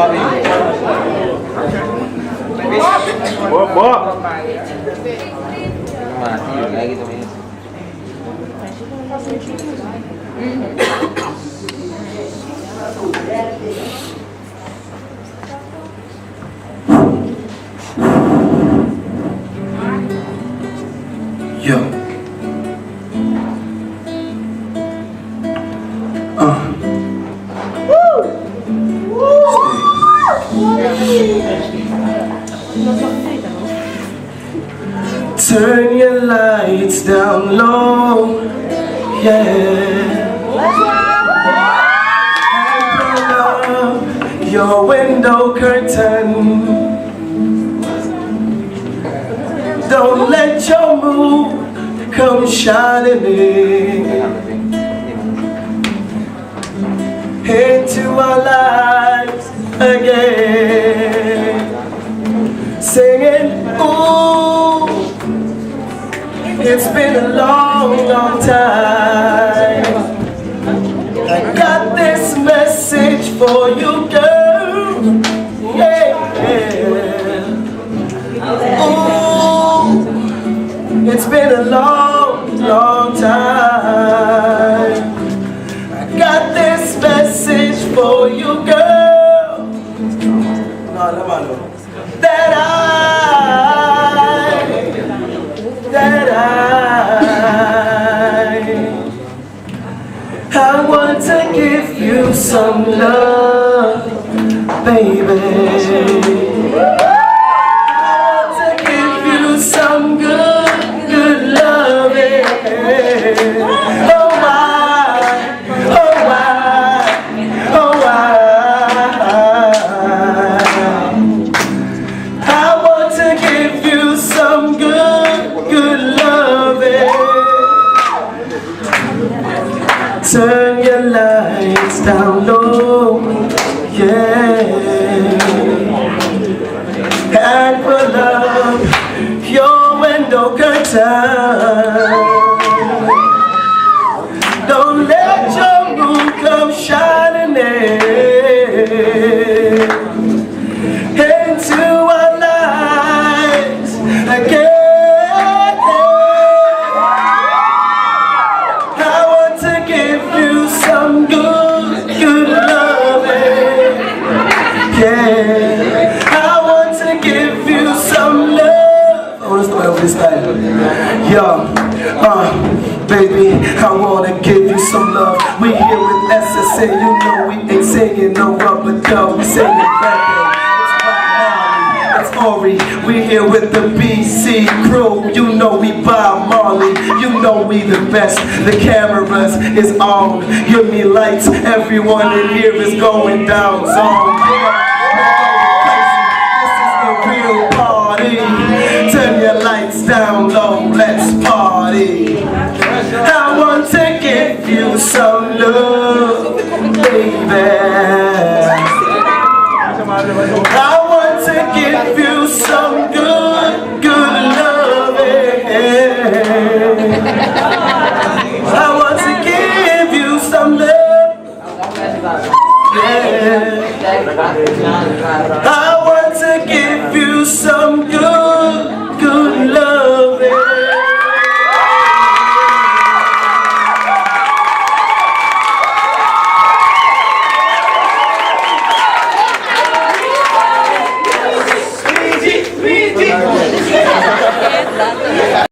Mati kayak gitu nih. Yo. Turn your lights down low, yeah. Open up your window curtain. Don't let your mood come shining into our lives again. Singing, ooh, it's been a long, long time. I got this message for you, girl. Yeah. Ooh, it's been a long, long time. I got this message for you, girl. That I want to give you some love, baby. I want to give you some good loving. Oh why, oh why, oh why. I want to give you some good loving. Turn your lights down low, yeah. And pull up your window curtain. Don't let your moon come shining into our lives again. Yo, baby, I wanna give you some love. We here with SSA, you know we ain't singing no rubber dub. We singing reggae. It's Ori, we here with the BC crew. You know we Bob Marley, you know we the best. The cameras is on, give me lights. Everyone in here is going down zone. This is the real party. Turn your lights down low, let's party. I want to give you some love, baby. I want to give you some good loving. I want to give you some love, yeah. I want to give you some good